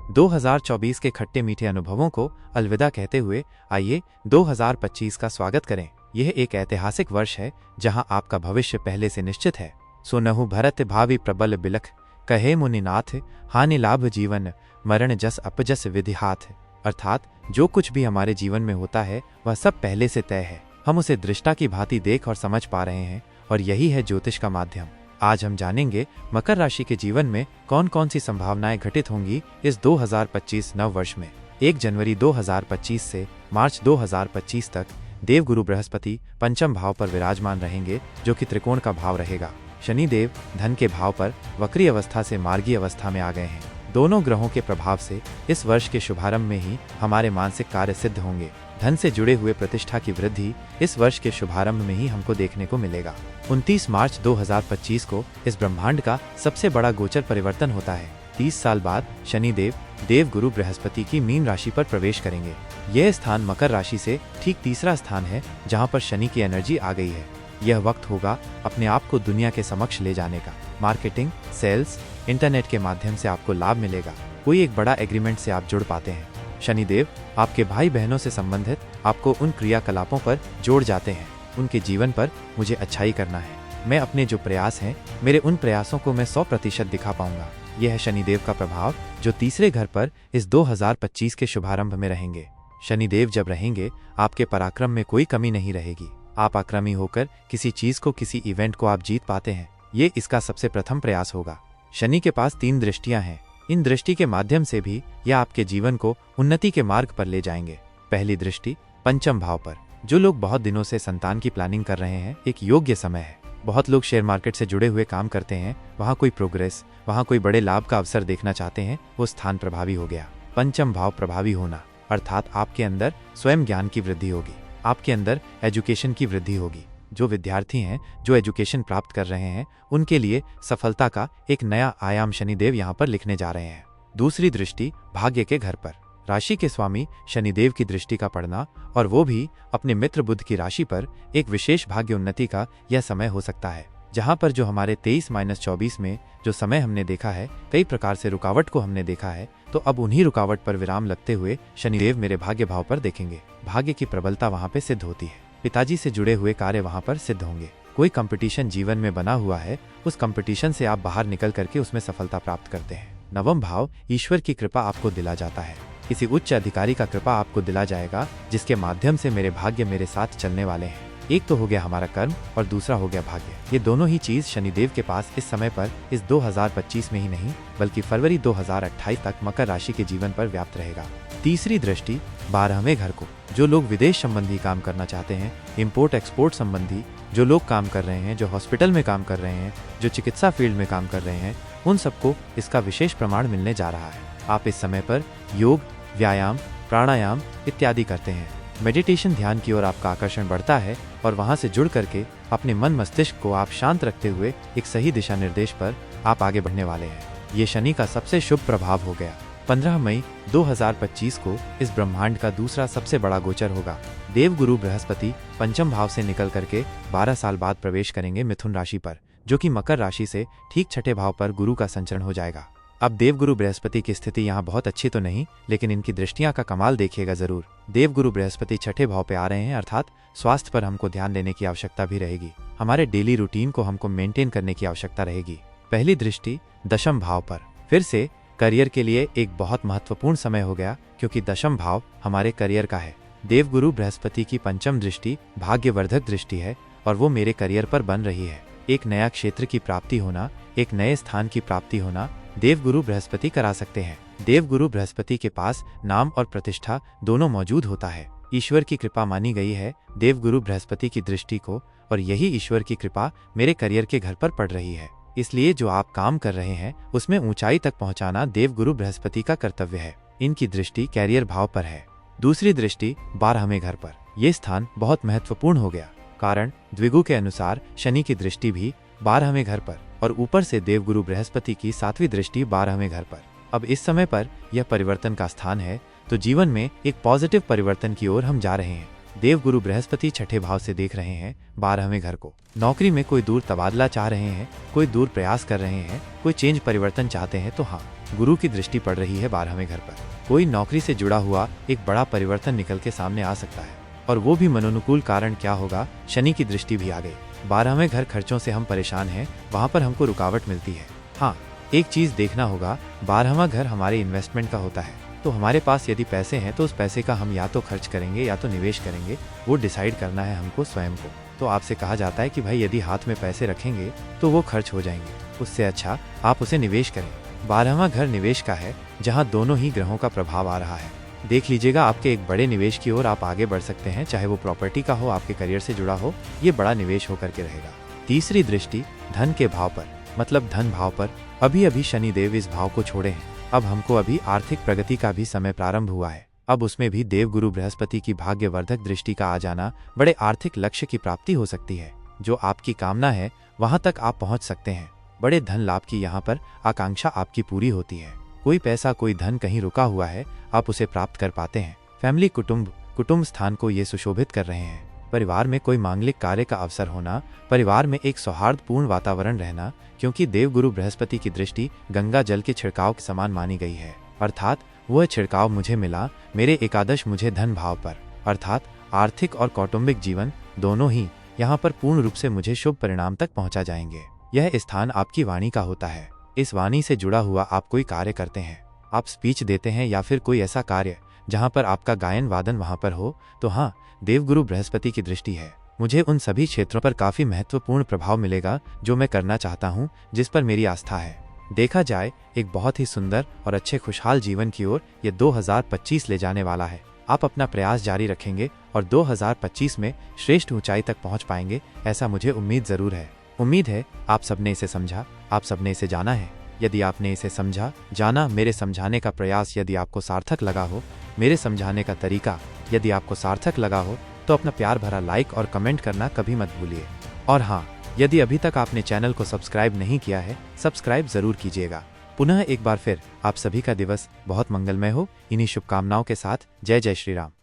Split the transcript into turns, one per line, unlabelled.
2024 के खट्टे मीठे अनुभवों को अलविदा कहते हुए आइए 2025 का स्वागत करें। यह एक ऐतिहासिक वर्ष है जहां आपका भविष्य पहले से निश्चित है। सुनहु भरत भावी प्रबल बिलख, कहे मुनिनाथ, हानि लाभ जीवन, मरण जस अपजस विधि हाथ। अर्थात जो कुछ भी हमारे जीवन में होता है वह सब पहले से तय है। हम उसे दृष्टा की भांति देख और समझ पा रहे हैं और यही है ज्योतिष का माध्यम। आज हम जानेंगे मकर राशि के जीवन में कौन कौन सी संभावनाएं घटित होंगी इस 2025 नव वर्ष में। 1 जनवरी 2025 से मार्च 2025 तक देवगुरु बृहस्पति पंचम भाव पर विराजमान रहेंगे, जो कि त्रिकोण का भाव रहेगा। शनिदेव धन के भाव पर वक्री अवस्था से मार्गी अवस्था में आ गए हैं। दोनों ग्रहों के प्रभाव से इस वर्ष के शुभारंभ में ही हमारे मानसिक कार्य सिद्ध होंगे। धन से जुड़े हुए प्रतिष्ठा की वृद्धि इस वर्ष के शुभारंभ में ही हमको देखने को मिलेगा। 29 मार्च 2025 को इस ब्रह्मांड का सबसे बड़ा गोचर परिवर्तन होता है। 30 साल बाद शनिदेव देवगुरु बृहस्पति की मीन राशि पर प्रवेश करेंगे। यह स्थान मकर राशि से ठीक तीसरा स्थान है जहां पर शनि की एनर्जी आ गई है। यह वक्त होगा अपने आप को दुनिया के समक्ष ले जाने का। मार्केटिंग, सेल्स, इंटरनेट के माध्यम से आपको लाभ मिलेगा। कोई एक बड़ा एग्रीमेंट से आप जुड़ पाते हैं। शनिदेव आपके भाई बहनों से संबंधित आपको उन क्रियाकलापों पर जोड़ जाते हैं। उनके जीवन पर मुझे अच्छाई करना है। मैं अपने जो प्रयास हैं, मेरे उन प्रयासों को मैं 100% दिखा पाऊंगा। यह है शनिदेव का प्रभाव जो तीसरे घर पर इस 2025 के शुभारंभ में रहेंगे। शनिदेव जब रहेंगे आपके पराक्रम में कोई कमी नहीं रहेगी। आप आक्रामी होकर किसी चीज को, किसी इवेंट को आप जीत पाते हैं। ये इसका सबसे प्रथम प्रयास होगा। शनि के पास 3 दृष्टियां हैं। इन दृष्टि के माध्यम से भी यह आपके जीवन को उन्नति के मार्ग पर ले जाएंगे। पहली दृष्टि पंचम भाव पर। जो लोग बहुत दिनों से संतान की प्लानिंग कर रहे हैं, एक योग्य समय है। बहुत लोग शेयर मार्केट से जुड़े हुए काम करते हैं, वहाँ कोई प्रोग्रेस, वहाँ कोई बड़े लाभ का अवसर देखना चाहते हैं, वो स्थान प्रभावी हो गया। पंचम भाव प्रभावी होना अर्थात आपके अंदर स्वयं ज्ञान की वृद्धि होगी, आपके अंदर एजुकेशन की वृद्धि होगी। जो विद्यार्थी हैं, जो एजुकेशन प्राप्त कर रहे हैं, उनके लिए सफलता का एक नया आयाम शनिदेव यहाँ पर लिखने जा रहे हैं। दूसरी दृष्टि भाग्य के घर पर। राशि के स्वामी शनिदेव की दृष्टि का पड़ना, और वो भी अपने मित्र बुध की राशि पर, एक विशेष भाग्य उन्नति का यह समय हो सकता है। जहाँ पर जो हमारे 23-24 में जो समय हमने देखा है, कई प्रकार से रुकावट को हमने देखा है, तो अब उन्हीं रुकावट पर विराम लगते हुए शनिदेव मेरे भाग्य भाव पर देखेंगे। भाग्य की प्रबलता वहाँ पे सिद्ध होती है। पिताजी से जुड़े हुए कार्य वहाँ पर सिद्ध होंगे। कोई कंपटीशन जीवन में बना हुआ है, उस कंपटीशन से आप बाहर निकल करके उसमें सफलता प्राप्त करते हैं। नवम भाव ईश्वर की कृपा आपको दिला जाता है। किसी उच्च अधिकारी का कृपा आपको दिला जाएगा, जिसके माध्यम से मेरे भाग्य मेरे साथ चलने वाले हैं। एक तो हो गया हमारा कर्म और दूसरा हो गया भाग्य। ये दोनों ही चीज शनिदेव के पास इस समय पर इस 2025 में ही नहीं बल्कि फरवरी 2028 तक मकर राशि के जीवन पर व्याप्त रहेगा। तीसरी दृष्टि 12वें घर को। जो लोग विदेश संबंधी काम करना चाहते हैं, इंपोर्ट एक्सपोर्ट संबंधी जो लोग काम कर रहे हैं, जो हॉस्पिटल में काम कर रहे हैं, जो चिकित्सा फील्ड में काम कर रहे हैं, उन सबको इसका विशेष प्रमाण मिलने जा रहा है। आप इस समय पर योग, व्यायाम, प्राणायाम इत्यादि करते हैं। मेडिटेशन ध्यान की ओर आपका आकर्षण बढ़ता है और वहां से जुड़ करके अपने मन मस्तिष्क को आप शांत रखते हुए एक सही दिशा निर्देश पर आप आगे बढ़ने वाले हैं। ये शनि का सबसे शुभ प्रभाव हो गया। 15 मई 2025 को इस ब्रह्मांड का दूसरा सबसे बड़ा गोचर होगा। देवगुरु बृहस्पति पंचम भाव से निकल करके 12 साल बाद प्रवेश करेंगे मिथुन राशि पर, जो कि मकर राशि से ठीक छठे भाव पर गुरु का संचरण हो जाएगा। अब देवगुरु बृहस्पति की स्थिति यहाँ बहुत अच्छी तो नहीं, लेकिन इनकी दृष्टियां का कमाल देखिएगा जरूर। देवगुरु बृहस्पति छठे भाव पे आ रहे हैं, अर्थात स्वास्थ्य पर हमको ध्यान देने की आवश्यकता भी रहेगी। हमारे डेली रूटीन को हमको मेंटेन करने की आवश्यकता रहेगी। पहली दृष्टि दशम भाव पर। फिर से करियर के लिए एक बहुत महत्वपूर्ण समय हो गया, क्योंकि दशम भाव हमारे करियर का है। देवगुरु बृहस्पति की पंचम दृष्टि भाग्यवर्धक दृष्टि है और वो मेरे करियर पर बन रही है। एक नया क्षेत्र की प्राप्ति होना, एक नए स्थान की प्राप्ति होना देवगुरु बृहस्पति करा सकते हैं। देवगुरु बृहस्पति के पास नाम और प्रतिष्ठा दोनों मौजूद होता है। ईश्वर की कृपा मानी गई है देवगुरु बृहस्पति की दृष्टि को, और यही ईश्वर की कृपा मेरे करियर के घर पर पड़ रही है। इसलिए जो आप काम कर रहे हैं उसमें ऊंचाई तक पहुंचाना देवगुरु बृहस्पति का कर्तव्य है। इनकी दृष्टि कैरियर भाव पर है। दूसरी दृष्टि 12वें घर पर। यह स्थान बहुत महत्वपूर्ण हो गया, कारण द्विगु के अनुसार शनि की दृष्टि भी 12वें घर पर और ऊपर से देवगुरु बृहस्पति की 7वीं दृष्टि 12वें घर पर। अब इस समय पर यह परिवर्तन का स्थान है, तो जीवन में एक पॉजिटिव परिवर्तन की ओर हम जा रहे हैं। देवगुरु बृहस्पति छठे भाव से देख रहे हैं 12वें घर को। नौकरी में कोई दूर तबादला चाह रहे हैं, कोई दूर प्रयास कर रहे हैं, कोई चेंज परिवर्तन चाहते हैं, तो हाँ, गुरु की दृष्टि पड़ रही है 12वें घर पर। कोई नौकरी से जुड़ा हुआ एक बड़ा परिवर्तन निकल के सामने आ सकता है, और वो भी मनोनुकूल। कारण क्या होगा? शनि की दृष्टि भी आ गई। 12वें घर खर्चों से हम परेशान हैं, वहाँ पर हमको रुकावट मिलती है। हाँ, एक चीज देखना होगा, 12वां घर हमारे इन्वेस्टमेंट का होता है। तो हमारे पास यदि पैसे हैं तो उस पैसे का हम या तो खर्च करेंगे या तो निवेश करेंगे, वो डिसाइड करना है हमको स्वयं को। तो आपसे कहा जाता है कि भाई यदि हाथ में पैसे रखेंगे तो वो खर्च हो जाएंगे, उससे अच्छा आप उसे निवेश करें। 12वां घर निवेश का है, जहाँ दोनों ही ग्रहों का प्रभाव आ रहा है। देख लीजिएगा, आपके एक बड़े निवेश की ओर आप आगे बढ़ सकते हैं, चाहे वो प्रॉपर्टी का हो, आपके करियर से जुड़ा हो, ये बड़ा निवेश होकर के रहेगा। तीसरी दृष्टि धन के भाव पर, मतलब धन भाव पर। अभी शनिदेव इस भाव को छोड़े हैं। अब हमको अभी आर्थिक प्रगति का भी समय प्रारंभ हुआ है। अब उसमें भी देवगुरु बृहस्पति की भाग्यवर्धक दृष्टि का आ जाना, बड़े आर्थिक लक्ष्य की प्राप्ति हो सकती है। जो आपकी कामना है वहां तक आप पहुंच सकते हैं। बड़े धन लाभ की यहाँ पर आकांक्षा आपकी पूरी होती है। कोई पैसा, कोई धन कहीं रुका हुआ है, आप उसे प्राप्त कर पाते हैं। फैमिली, कुटुंब स्थान को ये सुशोभित कर रहे हैं। परिवार में कोई मांगलिक कार्य का अवसर होना, परिवार में एक सौहार्दपूर्ण वातावरण रहना, क्योंकि देवगुरु बृहस्पति की दृष्टि गंगा जल के छिड़काव के समान मानी गई है। अर्थात वह छिड़काव मुझे मिला मेरे एकादश मुझे धन भाव पर, अर्थात आर्थिक और कौटुंबिक जीवन दोनों ही यहाँ पर पूर्ण रूप से मुझे शुभ परिणाम तक पहुँचा जाएंगे। यह स्थान आपकी वाणी का होता है। इस वाणी से जुड़ा हुआ आप कोई कार्य करते हैं, आप स्पीच देते हैं या फिर कोई ऐसा कार्य जहाँ पर आपका गायन वादन वहाँ पर हो, तो हाँ, देवगुरु बृहस्पति की दृष्टि है। मुझे उन सभी क्षेत्रों पर काफी महत्वपूर्ण प्रभाव मिलेगा जो मैं करना चाहता हूँ, जिस पर मेरी आस्था है। देखा जाए, एक बहुत ही सुंदर और अच्छे खुशहाल जीवन की ओर ये 2025 ले जाने वाला है। आप अपना प्रयास जारी रखेंगे और 2025 में श्रेष्ठ ऊंचाई तक पहुंच पाएंगे, ऐसा मुझे उम्मीद जरूर है। उम्मीद है आप सबने इसे समझा, आप सबने इसे जाना है। यदि आपने इसे समझा, जाना, मेरे समझाने का प्रयास यदि आपको सार्थक लगा हो, मेरे समझाने का तरीका यदि आपको सार्थक लगा हो, तो अपना प्यार भरा लाइक और कमेंट करना कभी मत भूलिए। और हाँ, यदि अभी तक आपने चैनल को सब्सक्राइब नहीं किया है, सब्सक्राइब जरूर कीजिएगा। पुनः एक बार फिर आप सभी का दिवस बहुत मंगलमय हो। इन्हीं शुभकामनाओं के साथ जय जय श्री राम।